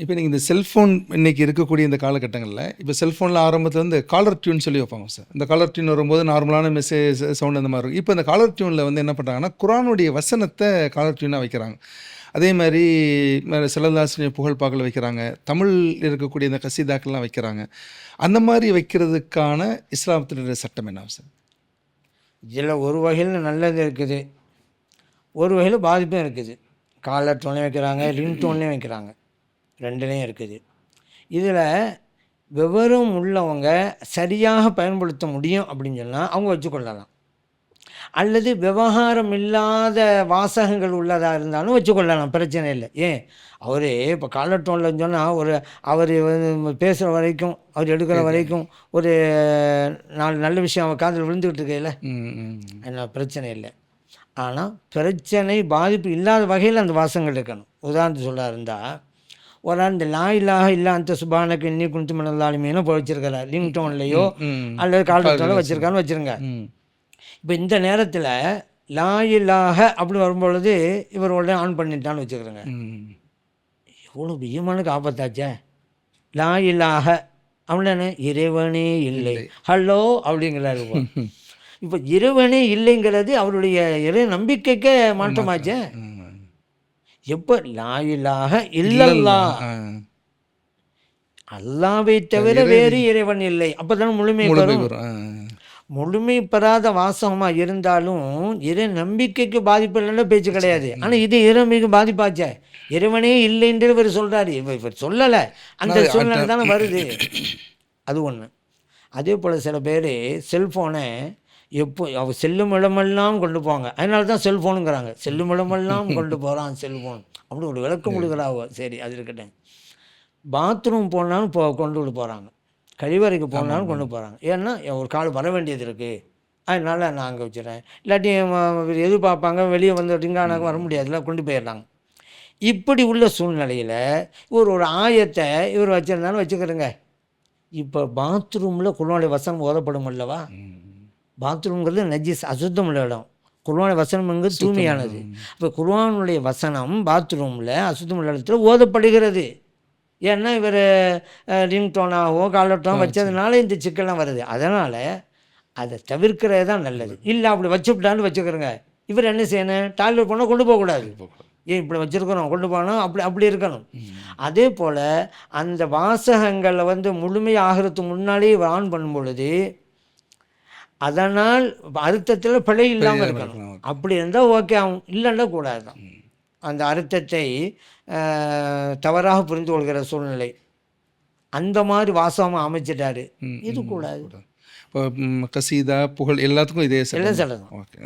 இப்போ நீங்கள் இந்த செல்ஃபோன் இன்றைக்கி இருக்கக்கூடிய இந்த காலகட்டங்களில் இப்போ செல்ஃபோனில் ஆரம்பத்தில் வந்து காலர் டியூன் சொல்லி வைப்பாங்க சார். இந்த காலர் டியூன் வரும்போது நார்மலான மெசேஜ் சவுண்ட் அந்த மாதிரி இருக்கும். இப்போ இந்த காலர் டியூனில் வந்து என்ன பண்ணுறாங்கன்னா குரானுடைய வசனத்தை காலர் டியூனாக வைக்கிறாங்க. அதே மாதிரி செல்லதாசிரியர் புகழ்பாக்கள் வைக்கிறாங்க. தமிழ் இருக்கக்கூடிய இந்த கசீதாக்கள்லாம் வைக்கிறாங்க. அந்த மாதிரி வைக்கிறதுக்கான இஸ்லாமத்தினுடைய சட்டம் என்ன சார்? இதில் ஒரு வகையில் நல்லது இருக்குது, ஒரு வகையில் பாதிப்பும் இருக்குது. காலர் டோன்லேயும் வைக்கிறாங்க, ரிங் டோன்லேயும் வைக்கிறாங்க, ரெண்டுலேயும் இருக்குது. இதில் விவரம் உள்ளவங்க சரியாக பயன்படுத்த முடியும் அப்படின்னு சொன்னால் அவங்க வச்சுக்கொள்ளலாம். அல்லது விவகாரம் இல்லாத வாசகங்கள் உள்ளதாக இருந்தாலும் வச்சுக்கொள்ளலாம், பிரச்சனை இல்லை. ஏன் அவர் இப்போ காலர் டோனில் சொன்னால் அவர் பேசுகிற வரைக்கும், அவர் எடுக்கிற வரைக்கும் ஒரு நல்ல விஷயம் அவர் காதில் விழுந்துக்கிட்டு இருக்கையில் என்ன பிரச்சனை இல்லை. ஆனால் பிரச்சனை பாதிப்பு இல்லாத வகையில் அந்த வாசகங்கள் இருக்கணும். உதாரணத்துக்கு சொல்ல இருந்தால் ஒரு இந்த லா இல்லாஹ இல்லா அந்த சுபானக்கு இன்னி குனித்து மனதாலுமேனு இப்போ வச்சுருக்கிறார், ரிங் டோன்லேயோ அல்லது காலர் டோனில் வச்சுருக்கான்னு வச்சுருங்க. இப்போ இந்த நேரத்தில் லா இல்லாஹ அப்படி வரும்பொழுது இவர் உடனே ஆன் பண்ணிட்டான்னு வச்சுக்கிறேங்க. எவ்வளோ ஈமானுக்கு ஆபத்தாச்சே. லா இல்லாஹ அப்படின்னு இறைவனே இல்லை ஹலோ அப்படிங்கிறாரு. இப்போ இறைவனே இல்லைங்கிறது அவருடைய இறை நம்பிக்கைக்கே மாற்றமாச்சே. எப்போ லா இல்லாஹ இல்லல்லா அல்லாவை தவிர வேறு இறைவன் இல்லை, அப்போ தானே முழுமை பெறும். முழுமை பெறாத வாசகமாக இருந்தாலும் இறை நம்பிக்கைக்கு பாதிப்பு இல்லைன்னா பேச்சு கிடையாது. ஆனால் இது இறைமைக்கு பாதிப்பாச்சே. இறைவனே இல்லைன்றது இவர் சொல்கிறாரு, இவர் சொல்லலை, அந்த சூழ்நிலை தானே வருது. அது ஒன்று. அதே போல் சில பேர் செல்ஃபோனை எப்போ அவர் செல்லும் இடமெல்லாம் கொண்டு போவாங்க, அதனால தான் செல்ஃபோனுங்கிறாங்க. செல்லும் இடமெல்லாம் கொண்டு போகிறான் செல்ஃபோன் அப்படி ஒரு விளக்கம் கொடுக்குறாவோ. சரி, அது இருக்கட்டும். பாத்ரூம் போனாலும் கொண்டு போகிறாங்க, கழிவறைக்கு போனாலும் கொண்டு போகிறாங்க. ஏன்னா ஒரு கால் வர வேண்டியது இருக்குது, அதனால் நான் அங்கே வச்சுறேன். இல்லாட்டி எதிர்பார்ப்பாங்க, வெளியே வந்து டிங்கானாக்க வர முடியாதுல, கொண்டு போயிடுறாங்க. இப்படி உள்ள சூழ்நிலையில் ஒரு ஆயத்தை இவர் வச்சுருந்தாலும் வச்சுக்கிறேங்க. இப்போ பாத்ரூமில் குர்ஆனுடைய வசனம் ஓதப்படும் அல்லவா? பாத்ரூம்ங்கிறது நஜீஸ், அசுத்தம் உள்ள இடம். குர்ஆனுடைய வசனம்ங்கிறது தூய்மையானது. இப்போ குர்ஆனுடைய வசனம் பாத்ரூமில் அசுத்தம் உள்ள இடத்துல ஓதப்படுகிறது. ஏன்னா இவர் ரிங் டோனாகவோ காலர் டோன் வச்சதுனால இந்த சிக்கல்லாம் வருது. அதனால் அதை தவிர்க்கிறது தான் நல்லது. இல்லை அப்படி வச்சுவிட்டான்னு வச்சுக்கிறோங்க, இவர் என்ன செய்யணும்? டாய்லெட் போனால் கொண்டு போகக்கூடாது. ஏன் இப்படி வச்சுருக்கிறோம், கொண்டு போகணும், அப்படி இருக்கணும். அதே போல் அந்த வாசகங்களை முழுமையாகிறதுக்கு முன்னாலேயே ஆன் பண்ணும் பொழுது அதனால் அர்த்தத்தில் பிழை இல்லாமல் இருக்கணும். அப்படி இருந்தால் ஓகே ஆகும், இல்லைன்னா கூடாது தான். அந்த அர்த்தத்தை தவறாக புரிந்து கொள்கிற சூழ்நிலை அந்த மாதிரி வாசகமாக அமைச்சிட்டாரு, இது கூடாது. இப்போ கசீதா புகழ் எல்லாத்துக்கும் இதே எல்லாம் சொல்லணும். ஓகே.